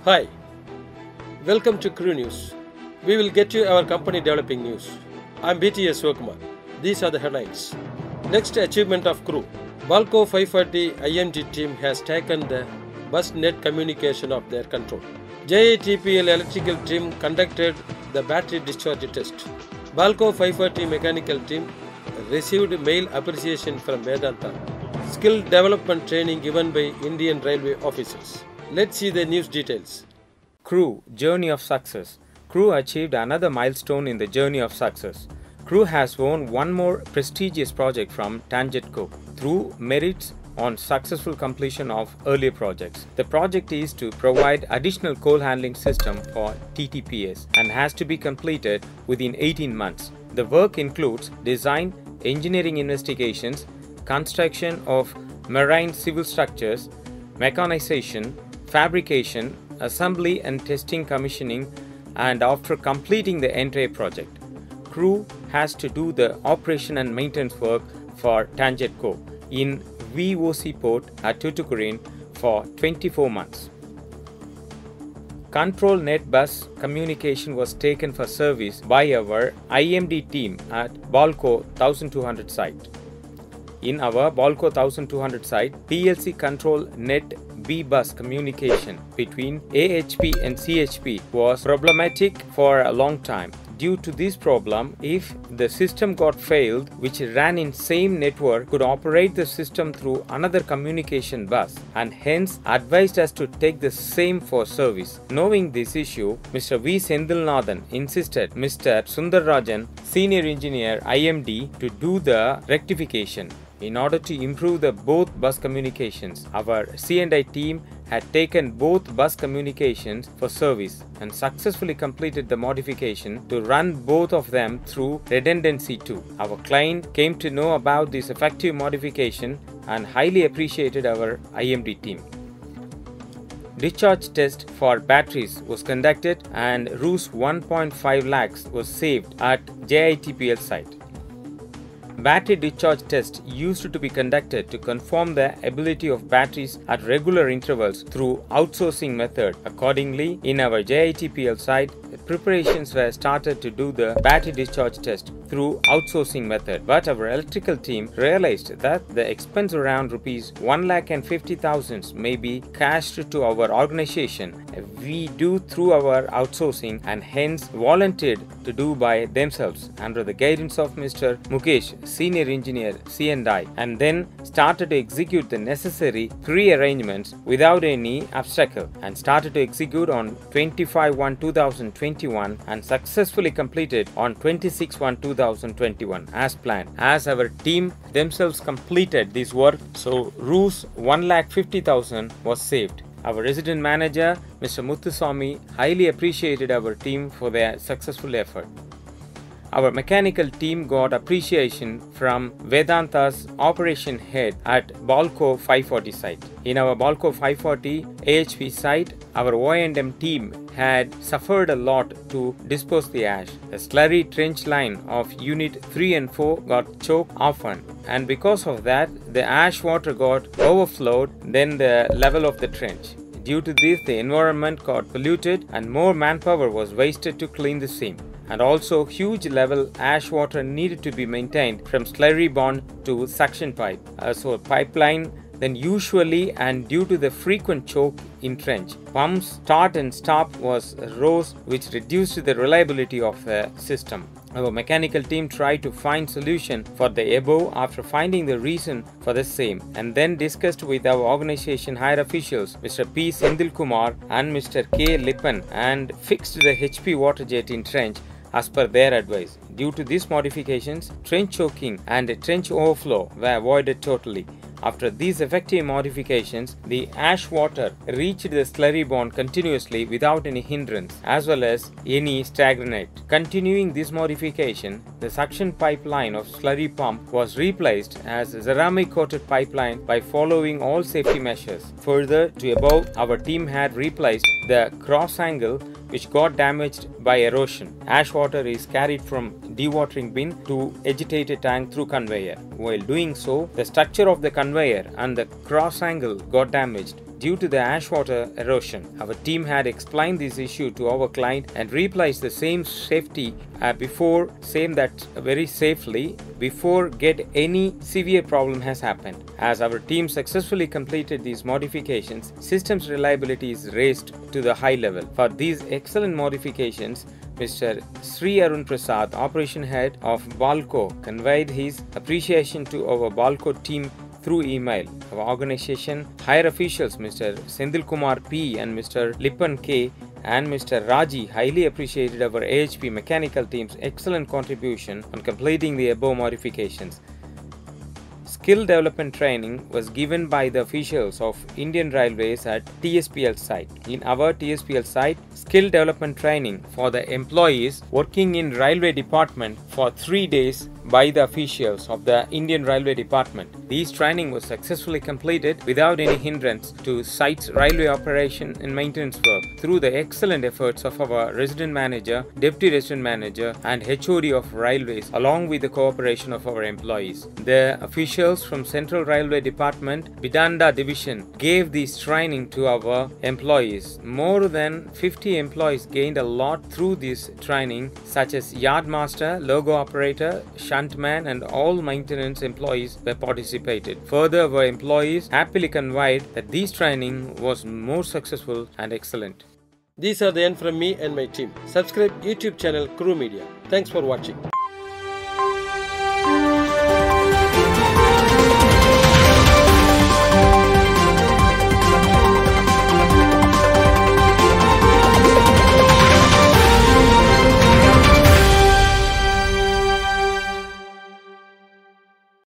Hi, welcome to Crew News. We will get you our company developing news. I'm BTS Sokumar. These are the headlines. Next achievement of Crew. Balco 540 IMG team has taken the bus net communication of their control. JITPL electrical team conducted the battery discharge test. Balco 540 mechanical team received mail appreciation from Vedanta. Skill development training given by Indian Railway officers. Let's see the news details. Crew Journey of Success. Crew achieved another milestone in the journey of success. Crew has won one more prestigious project from TANGEDCO through merits on successful completion of earlier projects. The project is to provide additional coal handling system for TTPS and has to be completed within 18 months. The work includes design, engineering investigations, construction of marine civil structures, mechanization, fabrication, assembly and testing commissioning, and after completing the entire project, Crew has to do the operation and maintenance work for TANGEDCO in VOC port at Tuticorin for 24 months. Control net bus communication was taken for service by our IMD team at Balco 1200 site. In our Balco 1200 site, PLC control net B-bus communication between AHP and CHP was problematic for a long time. Due to this problem, if the system got failed, which ran in same network, could operate the system through another communication bus and hence advised us to take the same for service. Knowing this issue, Mr. V. Sendilnathan insisted Mr. Sundararajan, Senior Engineer IMD, to do the rectification. In order to improve the both bus communications, our C&I team had taken both bus communications for service and successfully completed the modification to run both of them through redundancy too. Our client came to know about this effective modification and highly appreciated our IMD team. Discharge test for batteries was conducted and Rs 1.5 lakhs was saved at JITPL site. Battery discharge test used to be conducted to confirm the ability of batteries at regular intervals through outsourcing method. Accordingly, in our JITPL site, preparations were started to do the battery discharge test through outsourcing method. But our electrical team realized that the expense around rupees 1,50,000 may be cashed to our organization. We do through our outsourcing and hence volunteered to do by themselves under the guidance of Mr. Mukesh, Senior Engineer C&I, and then started to execute the necessary pre-arrangements without any obstacle and started to execute on 25/1/2021 and successfully completed on 26/1/2021 as planned. As our team themselves completed this work, so Rs 1,50,000 was saved. Our resident manager, Mr. Muthuswamy, highly appreciated our team for their successful effort. Our mechanical team got appreciation from Vedanta's operation head at Balco 540 site. In our Balco 540 AHP site, our O&M team had suffered a lot to dispose the ash. The slurry trench line of Unit 3 and 4 got choked often, and because of that, the ash water got overflowed than the level of the trench. Due to this, the environment got polluted and more manpower was wasted to clean the same. And also huge level ash water needed to be maintained from slurry bond to suction pipe. So pipeline then usually, and due to the frequent choke in trench, pumps start and stop was rose, which reduced the reliability of the system. Our mechanical team tried to find solution for the above after finding the reason for the same and then discussed with our organization higher officials, Mr. P. Sendilkumar and Mr. K. Lipan, and fixed the HP water jet in trench as per their advice. Due to these modifications, trench choking and trench overflow were avoided totally. After these effective modifications, the ash water reached the slurry bond continuously without any hindrance as well as any stagnate. Continuing this modification, the suction pipeline of slurry pump was replaced as ceramic coated pipeline by following all safety measures. Further to above, our team had replaced the cross angle which got damaged by erosion. Ash water is carried from dewatering bin to agitated tank through conveyor. While doing so, the structure of the conveyor and the cross angle got damaged. due to the ash water erosion. Our team had explained this issue to our client and replaced the same safety very safely before get any severe problem has happened. As our team successfully completed these modifications, systems reliability is raised to the high level. For these excellent modifications, Mr. Sri Arun Prasad, Operation Head of Balco, conveyed his appreciation to our Balco team through email. Our organization higher officials, Mr. Sendil Kumar P and Mr. Lipan K and Mr. Raji, highly appreciated our AHP mechanical team's excellent contribution on completing the above modifications. Skill development training was given by the officials of Indian Railways at TSPL site. In our TSPL site, skill development training for the employees working in Railway Department for 3 days by the officials of the Indian Railway Department. These training was successfully completed without any hindrance to site's railway operation and maintenance work through the excellent efforts of our resident manager, deputy resident manager and HOD of railways along with the cooperation of our employees. The officials from Central Railway Department, Bidanda Division gave this training to our employees. More than 50 employees gained a lot through this training, such as yard master, logo operator, shuntman and all maintenance employees were participated. Further, our employees happily conveyed that this training was more successful and excellent. These are the end from me and my team. Subscribe YouTube channel Crew Media. Thanks for watching.